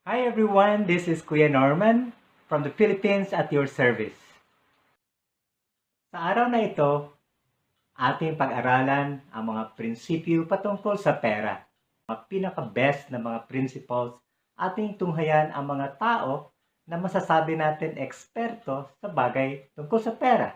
Hi everyone, this is Kuya Norman from the Philippines at your service. Sa araw na ito, ating pag-aralan ang mga prinsipyo patungkol sa pera. Mga pinaka-best na mga principles, ating tunghayan ang mga tao na masasabi natin eksperto sa bagay tungkol sa pera.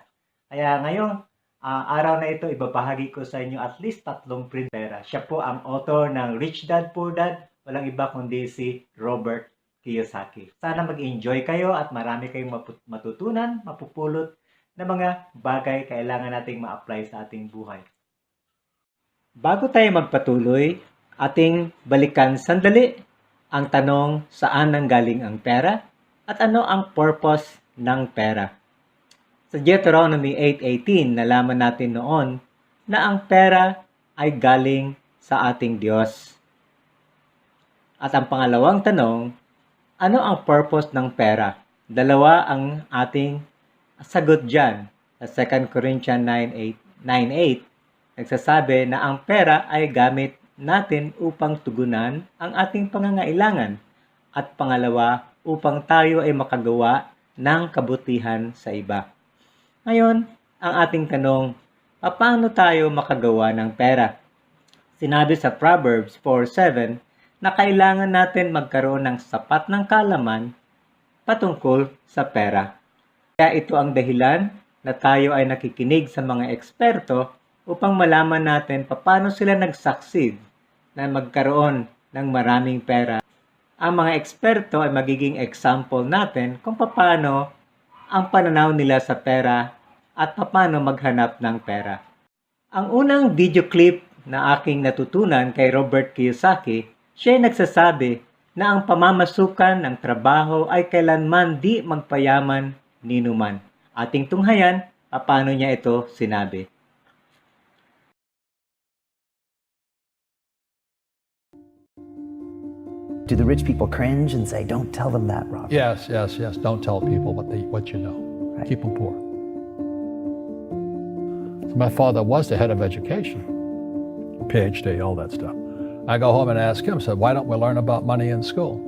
Kaya ngayong araw na ito, ibabahagi ko sa inyo at least 3 pera. Siya po ang author ng Rich Dad, Poor Dad, walang iba kundi si Robert Kiyosaki. Sana mag-enjoy kayo at marami kayong matutunan, mapupulot na mga bagay kailangan nating ma-apply sa ating buhay. Bago tayo magpatuloy, ating balikan sandali ang tanong saan nanggaling ang pera at ano ang purpose ng pera. Sa Deuteronomy 8:18, nalaman natin noon na ang pera ay galing sa ating Diyos. At ang pangalawang tanong, ano ang purpose ng pera? Dalawa ang ating sagot dyan. Sa 2 Corinthians 9:8, nagsasabi na ang pera ay gamit natin upang tugunan ang ating pangangailangan. At pangalawa, upang tayo ay makagawa ng kabutihan sa iba. Ngayon, ang ating tanong, paano tayo makagawa ng pera? Sinabi sa Proverbs 4:7 na kailangan natin magkaroon ng sapat ng kaalaman patungkol sa pera. Kaya ito ang dahilan na tayo ay nakikinig sa mga eksperto upang malaman natin paano sila nag-succeed na magkaroon ng maraming pera. Ang mga eksperto ay magiging example natin kung paano ang pananaw nila sa pera at paano maghanap ng pera. Ang unang video clip na aking natutunan kay Robert Kiyosaki, siya ay nagsasabi na ang pamamasukan ng trabaho ay kailanman di magpayaman ninuman. Ating tunghayan, paano niya ito sinabi. Do the rich people cringe and say, don't tell them that, Robert? Yes. Don't tell people what you know. Right. Keep them poor. So my father was the head of education, PhD, all that stuff. I go home and ask him, said, why don't we learn about money in school?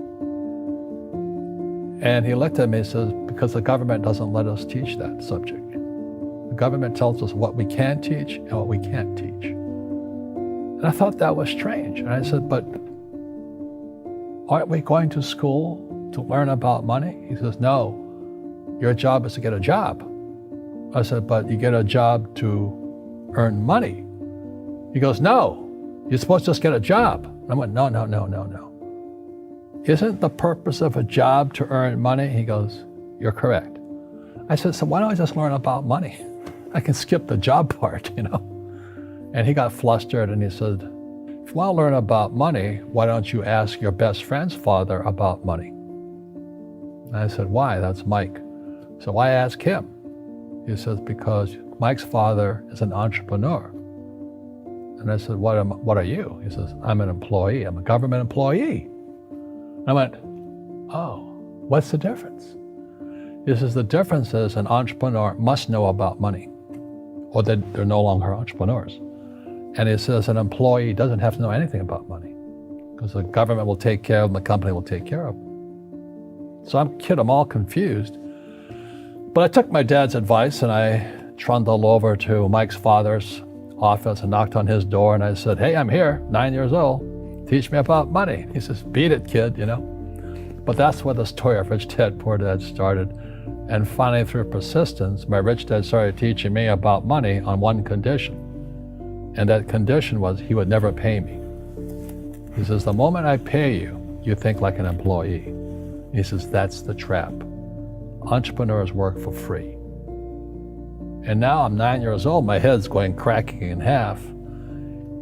And he looked at me and says, because the government doesn't let us teach that subject. The government tells us what we can teach and what we can't teach. And I thought that was strange. And I said, but aren't we going to school to learn about money? He says, no, your job is to get a job. I said, but you get a job to earn money. He goes, no, you're supposed to just get a job. And I went, no. Isn't the purpose of a job to earn money? He goes, you're correct. I said, so why don't I just learn about money? I can skip the job part, And he got flustered and he said, if you want to learn about money, why don't you ask your best friend's father about money? And I said, why? That's Mike. So why ask him? He says, because Mike's father is an entrepreneur. And I said, what are you? He says, I'm an employee. I'm a government employee. And I went, oh, what's the difference? He says, the difference is an entrepreneur must know about money, or they're no longer entrepreneurs. And he says an employee doesn't have to know anything about money, because the government will take care of them, the company will take care of them. So I'm all confused. But I took my dad's advice and I trundled over to Mike's father's office and knocked on his door and I said, hey, I'm here, 9 years old. Teach me about money. He says, beat it, kid, But that's where the story of Rich Dad, Poor Dad started. And finally, through persistence, my rich dad started teaching me about money on one condition. And that condition was he would never pay me. He says, the moment I pay you, you think like an employee. He says, that's the trap. Entrepreneurs work for free. And now I'm 9 years old, my head's going cracking in half.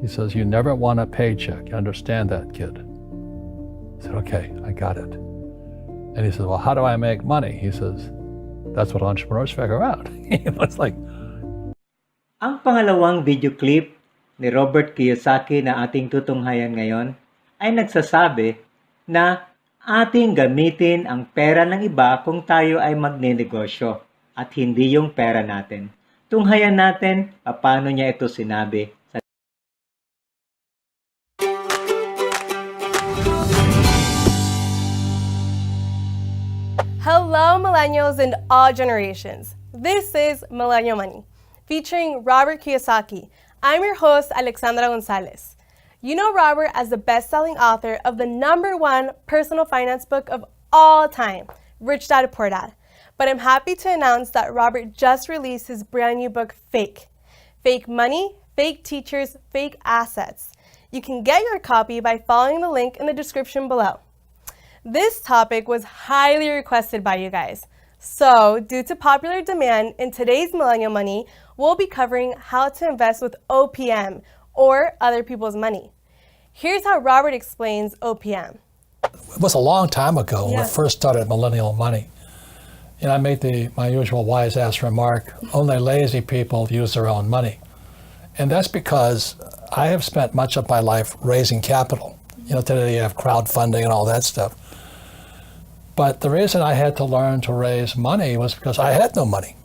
He says, you never want a paycheck. You understand that, kid? I said, okay, I got it. And he says, well, how do I make money? He says, that's what entrepreneurs figure out. It's like... Ang pangalawang video clip ni Robert Kiyosaki na ating tutunghayan ngayon ay nagsasabi na ating gamitin ang pera ng iba kung tayo ay magnenegosyo at hindi yung pera natin. Tunghayan natin paano niya ito sinabi. Hello, millennials and all generations. This is Millennial Money, featuring Robert Kiyosaki. I'm your host, Alexandra Gonzalez. You know Robert as the best-selling author of the #1 personal finance book of all time, Rich Dad Poor Dad. But I'm happy to announce that Robert just released his brand new book, Fake. Fake money, fake teachers, fake assets. You can get your copy by following the link in the description below. This topic was highly requested by you guys. So, due to popular demand, in today's Millennial Money, we'll be covering how to invest with OPM, or other people's money. Here's how Robert explains OPM. It was a long time ago when I Yeah. first started Millennial Money. And I made my usual wise ass remark, only lazy people use their own money. And that's because I have spent much of my life raising capital. Today you have crowdfunding and all that stuff. But the reason I had to learn to raise money was because I had no money.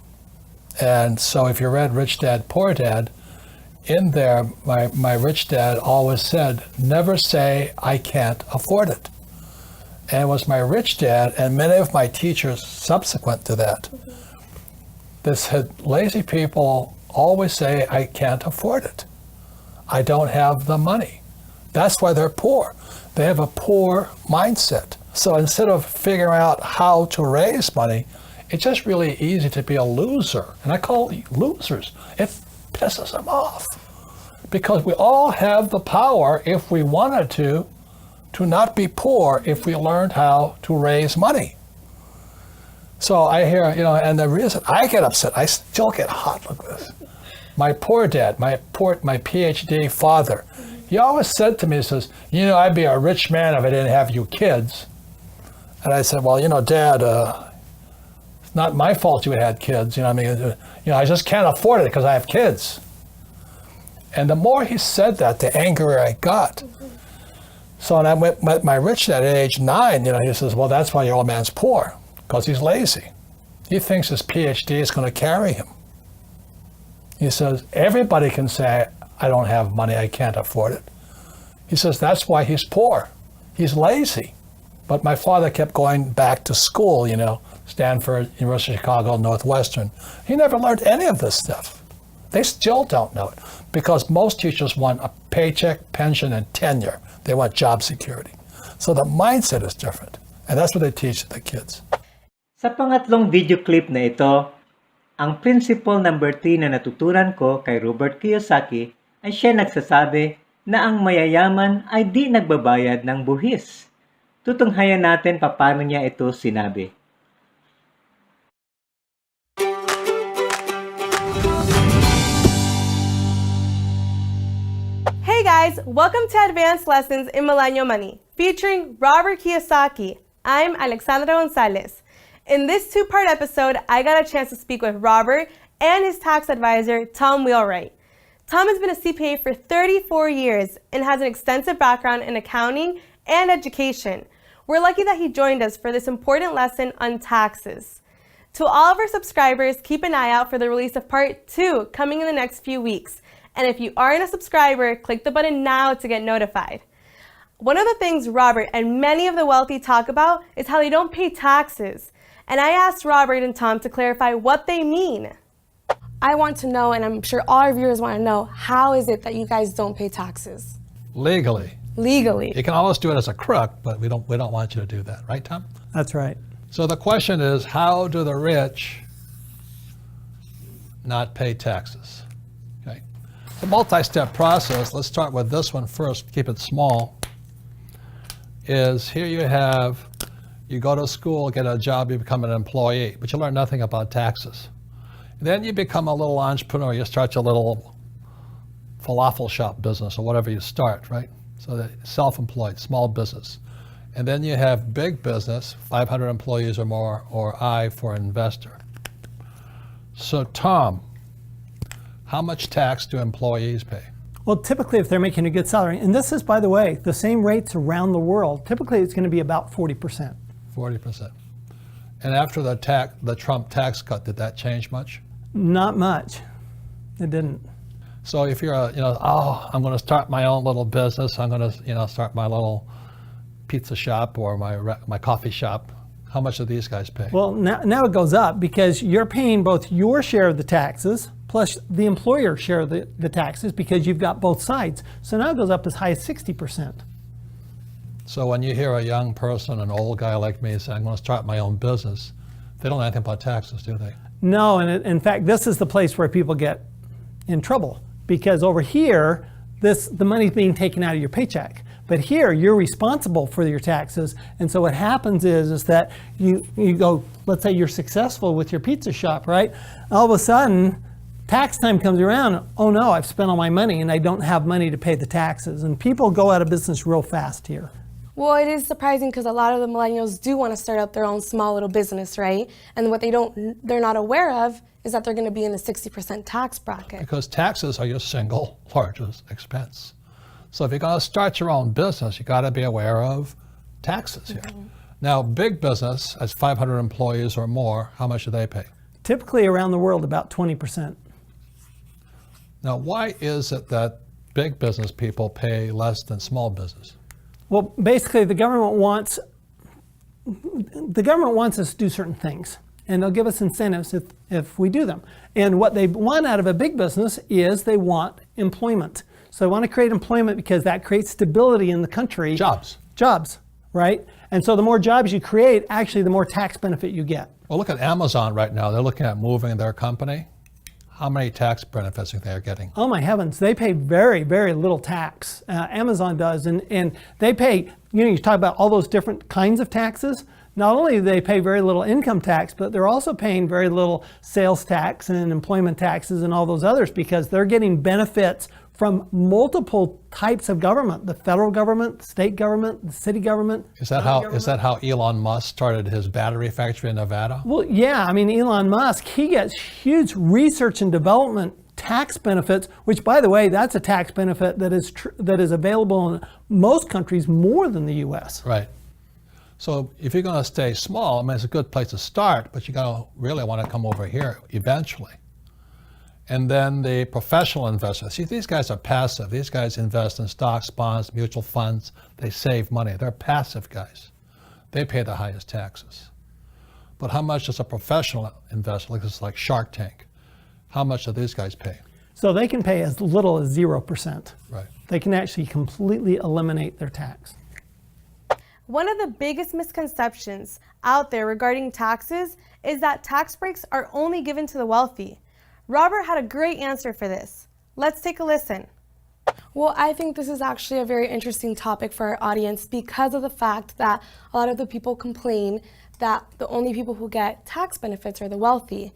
And so if you read Rich Dad, Poor Dad, in there, my rich dad always said, never say I can't afford it. And it was my rich dad and many of my teachers subsequent to that that said, lazy people always say I can't afford it. I don't have the money. That's why they're poor. They have a poor mindset. So instead of figuring out how to raise money, it's just really easy to be a loser. And I call it losers. It pisses them off. Because we all have the power, if we wanted to not be poor if we learned how to raise money. So I hear, and the reason I get upset, I still get hot. Look at this. My poor dad, my PhD father, he always said to me, he says, I'd be a rich man if I didn't have you kids. And I said, well, Dad, it's not my fault you had kids. I just can't afford it because I have kids. And the more he said that, the angrier I got. So when I met my rich dad at age 9, he says, well, that's why your old man's poor, because he's lazy. He thinks his PhD is going to carry him. He says, everybody can say, I don't have money, I can't afford it. He says, that's why he's poor. He's lazy. But my father kept going back to school, Stanford, University of Chicago, Northwestern. He never learned any of this stuff. They still don't know it because most teachers want a paycheck, pension, and tenure. They want job security. So the mindset is different. And that's what they teach the kids. Sa pangatlong video clip na ito, ang principle number 3 na natutunan ko kay Robert Kiyosaki ay siya nagsasabi na ang mayayaman ay di nagbabayad ng buwis. Tutunghayan natin paano niya ito sinabi. Hey guys, welcome to Advanced Lessons in Millennial Money, featuring Robert Kiyosaki. I'm Alexandra Gonzalez. In this 2-part episode, I got a chance to speak with Robert and his tax advisor, Tom Wheelwright. Tom has been a CPA for 34 years and has an extensive background in accounting and education. We're lucky that he joined us for this important lesson on taxes. To all of our subscribers, keep an eye out for the release of part 2 coming in the next few weeks. And if you aren't a subscriber, click the button now to get notified. One of the things Robert and many of the wealthy talk about is how they don't pay taxes. And I asked Robert and Tom to clarify what they mean. I want to know, and I'm sure all our viewers want to know, how is it that you guys don't pay taxes? Legally. Legally. You can always do it as a crook, but we don't want you to do that. Right, Tom? That's right. So the question is, how do the rich not pay taxes? Okay. It's a multi-step process. Let's start with this one first, keep it small. Is here you go to school, get a job, you become an employee, but you learn nothing about taxes. Then you become a little entrepreneur, you start your little falafel shop business or whatever you start, right? So that self-employed, small business. And then you have big business, 500 employees or more, or I for investor. So Tom, how much tax do employees pay? Well, typically if they're making a good salary, and this is, by the way, the same rates around the world, typically it's going to be about 40%. 40%. And after the Trump tax cut, did that change much? Not much. It didn't. So if you're I'm going to start my own little business, I'm going to, start my little pizza shop or my coffee shop, How much do these guys pay? Well, now it goes up because you're paying both your share of the taxes plus the employer share of the taxes because you've got both sides. So now it goes up as high as 60%. So when you hear a young person, an old guy like me say, I'm going to start my own business, they don't know anything about taxes, do they? No, and in fact, this is the place where people get in trouble because over here, the money's being taken out of your paycheck. But here, you're responsible for your taxes. And so what happens is that you go, let's say you're successful with your pizza shop, right? All of a sudden, tax time comes around. Oh no, I've spent all my money and I don't have money to pay the taxes. And people go out of business real fast here. Well, it is surprising because a lot of the millennials do want to start up their own small little business, right? And what they're not aware of is that they're going to be in the 60% tax bracket. Because taxes are your single largest expense. So if you're going to start your own business, you got to be aware of taxes here. Now, big business, as 500 employees or more, how much do they pay? Typically around the world, about 20%. Now, why is it that big business people pay less than small business? Well, basically, the government wants us to do certain things, and they'll give us incentives if we do them. And what they want out of a big business is they want employment. So they want to create employment because that creates stability in the country. Jobs. Jobs, right? And so the more jobs you create, actually the more tax benefit you get. Well, look at Amazon right now. They're looking at moving their company. How many tax benefits think they're getting? Oh my heavens, they pay very, very little tax. Amazon does, and they pay, you talk about all those different kinds of taxes. Not only do they pay very little income tax, but they're also paying very little sales tax and employment taxes and all those others because they're getting benefits from multiple types of government, the federal government, the state government, the city government. Is that how Elon Musk started his battery factory in Nevada? Well, yeah, I mean, Elon Musk, he gets huge research and development tax benefits, which by the way, that's a tax benefit that is available in most countries more than the US. Right. So if you're going to stay small, I mean, it's a good place to start, but you got to really want to come over here eventually. And then the professional investors, see, these guys are passive. These guys invest in stocks, bonds, mutual funds. They save money. They're passive guys. They pay the highest taxes. But how much does a professional investor, like Shark Tank, how much do these guys pay? So they can pay as little as 0%. Right. They can actually completely eliminate their tax. One of the biggest misconceptions out there regarding taxes is that tax breaks are only given to the wealthy. Robert had a great answer for this. Let's take a listen. Well, I think this is actually a very interesting topic for our audience because of the fact that a lot of the people complain that the only people who get tax benefits are the wealthy.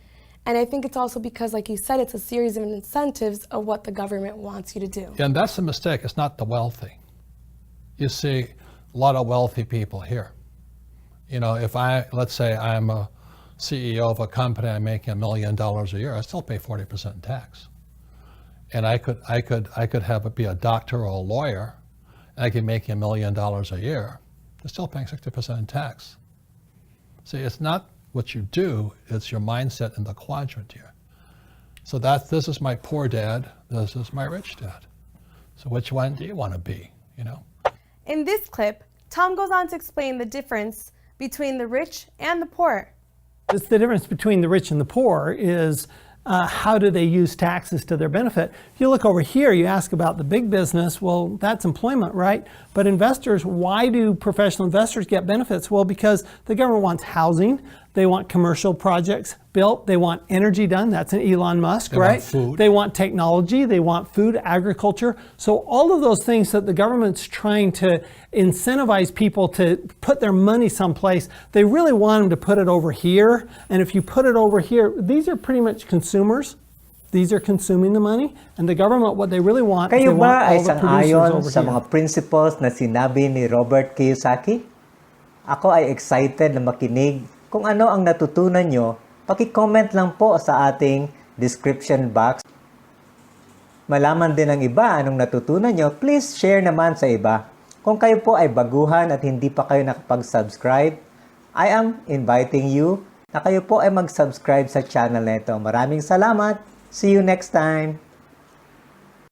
And I think it's also because, like you said, it's a series of incentives of what the government wants you to do. Yeah, and that's the mistake. It's not the wealthy. You see a lot of wealthy people here. Let's say I'm a CEO of a company, I'm making $1 million a year, I still pay 40% in tax. And I could be a doctor or a lawyer, and I could make $1 million a year, I'm still paying 60% in tax. See, it's not what you do, it's your mindset in the quadrant here. So this is my poor dad, this is my rich dad. So which one do you want to be, In this clip, Tom goes on to explain the difference between the rich and the poor. It's the difference between the rich and the poor is how do they use taxes to their benefit? If you look over here, you ask about the big business, well, that's employment, right? But investors, why do professional investors get benefits? Well, because the government wants housing, they want commercial projects built, they want energy done, that's an Elon Musk, they right? Want food. They want technology, they want food, agriculture. So all of those things that the government's trying to incentivize people to put their money someplace, they really want them to put it over here. And if you put it over here, these are pretty much consumers. These are consuming the money. And the government, what they really want is they Kayo want ba ay all the producers sang-ayon over sa here. mga principles na sinabi ni Robert Kiyosaki? Ako ay excited na makinig. Kung ano ang natutunan nyo, paki-comment lang po sa ating description box. Malaman din ng iba anong natutunan nyo, please share naman sa iba. Kung kayo po ay baguhan at hindi pa kayo nakapag-subscribe, I am inviting you na kayo po ay mag-subscribe sa channel nito. Maraming salamat! See you next time!